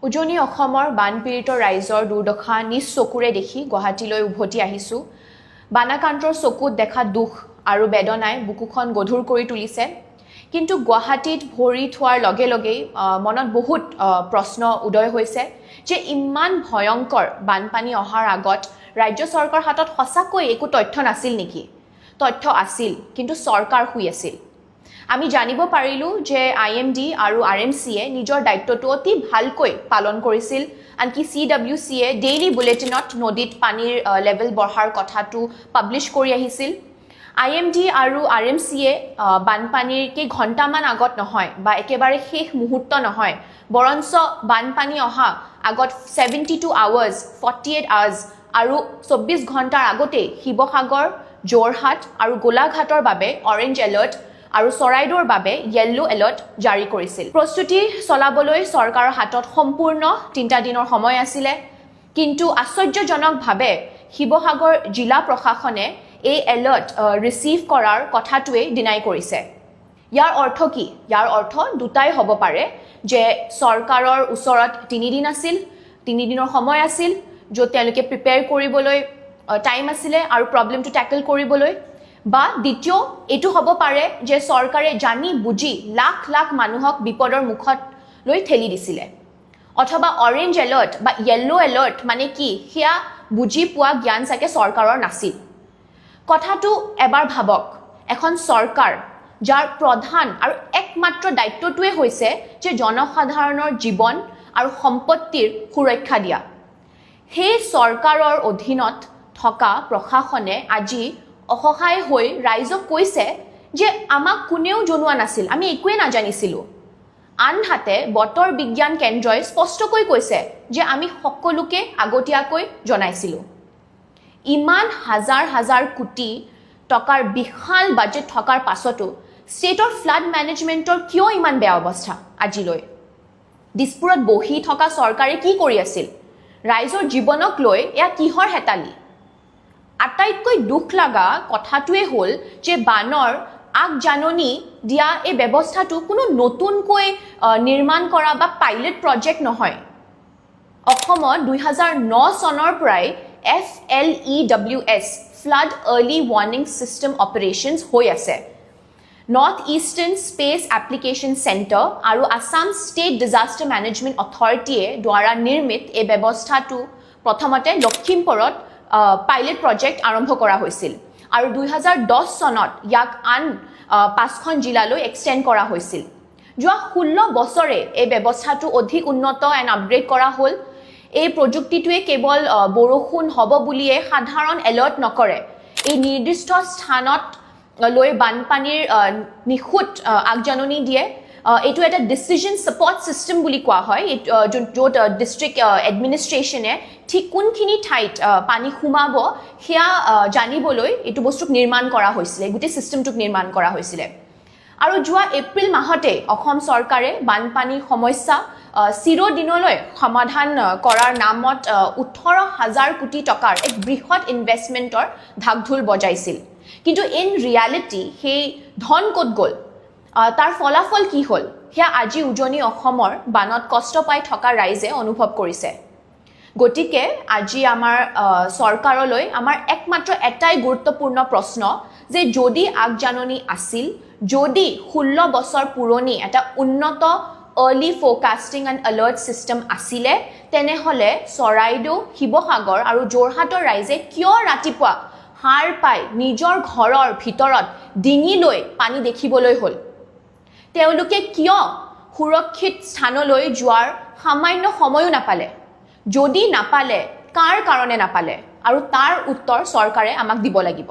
উজনি অসমৰ বানপীড়িত ৰাইজৰ দুৰ্দশা নিজ চকুৰে দেখি গুৱাহাটীলৈ উভতি আহিছোঁ। বানাকান্তৰ চকুত দেখা দুখ আৰু বেদনাই বুকুখন গধুৰ কৰি তুলিছে। কিন্তু গুৱাহাটীত ভৰি থোৱাৰ লগে লগেই মনত বহুত প্ৰশ্ন উদয় হৈছে যে ইমান ভয়ংকৰ বানপানী অহাৰ আগত ৰাজ্য চৰকাৰৰ হাতত সঁচাকৈ একো তথ্য নাছিল নেকি? তথ্য আছিল, কিন্তু চৰকাৰ শুই আছিল। আমি জানিব পাৰিলোঁ যে IMD আৰু RMCয়ে নিজৰ দায়িত্বটো অতি ভালকৈ পালন কৰিছিল। আনকি CWCয়ে ডেইলি বুলেটিনত নদীত পানীৰ লেভেল বঢ়াৰ কথাটো পাব্লিছ কৰি আহিছিল। IMD আৰু RMCয়ে বানপানীৰ কেইঘণ্টামান আগত নহয় বা একেবাৰে শেষ মুহূৰ্ত নহয়, বৰঞ্চ বানপানী অহা আগত 72 আৱাৰ্ছ, 48 আৱাৰ্ছ আৰু 24 ঘণ্টাৰ আগতেই শিৱসাগৰ, যোৰহাট আৰু গোলাঘাটৰ বাবে অৰেঞ্জ এলাৰ্ট আৰু চৰাইদেউৰ বাবে য়েল্লো এলাৰ্ট জাৰি কৰিছিল। প্ৰস্তুতি চলাবলৈ চৰকাৰৰ হাতত সম্পূৰ্ণ 3টা দিনৰ সময় আছিলে, কিন্তু আশ্চৰ্যজনকভাৱে শিৱসাগৰ জিলা প্ৰশাসনে এই এলাৰ্ট ৰিচিভ কৰাৰ কথাটোৱে ডিনাই কৰিছে। ইয়াৰ অৰ্থ কি? ইয়াৰ অৰ্থ দুটাই হ'ব পাৰে যে চৰকাৰৰ ওচৰত 3 দিন আছিল, 3 দিনৰ সময় আছিল, য'ত তেওঁলোকে প্ৰিপেয়াৰ কৰিবলৈ টাইম আছিলে আৰু প্ৰব্লেমটো টেকল কৰিবলৈ, বা দ্বিতীয় এইটো হ'ব পাৰে যে চৰকাৰে জানি বুজি লাখ লাখ মানুহক বিপদৰ মুখত লৈ ঠেলি দিছিলে। অথবা অৰেঞ্জ এলাৰ্ট বা য়েল্লো এলাৰ্ট মানে কি সেয়া বুজি পোৱা জ্ঞান চাগে চৰকাৰৰ নাছিল। কথাটো এবাৰ ভাবক, এখন চৰকাৰ যাৰ প্ৰধান আৰু একমাত্ৰ দায়িত্বটোৱে হৈছে যে জনসাধাৰণৰ জীৱন আৰু সম্পত্তিৰ সুৰক্ষা দিয়া, সেই চৰকাৰৰ অধীনত থকা প্ৰশাসনে আজি অসহায় হৈ ৰাইজক কৈছে যে আমাক কোনেও জনোৱা নাছিল, আমি একোৱে নাজানিছিলোঁ। আনহাতে বতৰ বিজ্ঞান কেন্দ্ৰই স্পষ্টকৈ কৈছে যে আমি সকলোকে আগতীয়াকৈ জনাইছিলোঁ। ইমান হাজাৰ হাজাৰ কোটি টকাৰ বিশাল বাজেট থকাৰ পাছতো ষ্টেটৰ ফ্লাড মেনেজমেণ্টৰ কিয় ইমান বেয়া অৱস্থা আজিলৈ? দিছপুৰত বহি থকা চৰকাৰে কি কৰি আছিল? ৰাইজৰ জীৱনক লৈ এয়া কিহৰ হেতালি? আটাইতকৈ দুখ লগা কথাটোৱে হ'ল যে বানৰ আগজাননী দিয়া এই ব্যৱস্থাটো কোনো নতুনকৈ নিৰ্মাণ কৰা বা পাইলট প্ৰজেক্ট নহয়। অসমত 2009 চনৰ পৰাই FLEWS flood early warning system operations হৈ আছে। North eastern space application centre আৰু আছাম ষ্টেট ডিজাষ্টাৰ মেনেজমেণ্ট অথৰিটিয়ে দ্বাৰা নিৰ্মিত এই ব্যৱস্থাটো প্ৰথমতে লখিমপুৰত পাইলট প্ৰজেক্ট আৰম্ভ কৰা হৈছিল আৰু 2010 চনত ইয়াক আন 5খন জিলালৈ এক্সটেণ্ড কৰা হৈছিল। যোৱা 16 বছৰে এই ব্যৱস্থাটো অধিক উন্নত এণ্ড আপগ্ৰেড কৰা হ'ল। এই প্ৰযুক্তিটোৱে কেৱল বৰষুণ হ'ব বুলিয়ে সাধাৰণ এলাৰ্ট নকৰে, এই নিৰ্দিষ্ট স্থানত লৈ বানপানীৰ নিখুঁত আগজাননী দিয়ে। এইটো এটা ডিচিজন ছাপৰ্ট ছিষ্টেম বুলি কোৱা হয়, য'ত ডিষ্ট্ৰিক্ট এডমিনিষ্ট্ৰেশ্যনে ঠিক কোনখিনি ঠাইত পানী সোমাব সেয়া জানিবলৈ এইটো বস্তুক নিৰ্মাণ কৰা হৈছিলে, গোটেই ছিষ্টেমটোক নিৰ্মাণ কৰা হৈছিলে। আৰু যোৱা এপ্ৰিল মাহতে অসম চৰকাৰে বানপানীৰ সমস্যা চিৰদিনলৈ সমাধান কৰাৰ নামত 18,000 কোটি টকাৰ এক বৃহৎ ইনভেষ্টমেণ্টৰ ঢাকঢোল বজাইছিল। কিন্তু ইন ৰিয়েলিটি সেই ধন ক'ত গ'ল? তাৰ ফলাফল কি হ'ল সেয়া আজি উজনি অসমৰ বানত কষ্ট পাই থকা ৰাইজে অনুভৱ কৰিছে। গতিকে আজি আমাৰ চৰকাৰলৈ আমাৰ একমাত্ৰ এটাই গুৰুত্বপূৰ্ণ প্ৰশ্ন যে যদি আগজাননী আছিল, যদি 16 বছৰ পুৰণি এটা উন্নত early forecasting and alert system আছিলে, তেনেহ'লে চৰাইদেউ, শিৱসাগৰ আৰু যোৰহাটৰ ৰাইজে কিয় ৰাতিপুৱা সাৰ পাই নিজৰ ঘৰৰ ভিতৰত ডিঙি লৈ পানী দেখিবলৈ হ'ল? তেওঁলোকে কিয় সুৰক্ষিত স্থানলৈ যোৱাৰ সামান্য সময়ো নাপালে? যদি নাপালে, কাৰ কাৰণে নাপালে? আৰু তাৰ উত্তৰ চৰকাৰে আমাক দিব লাগিব।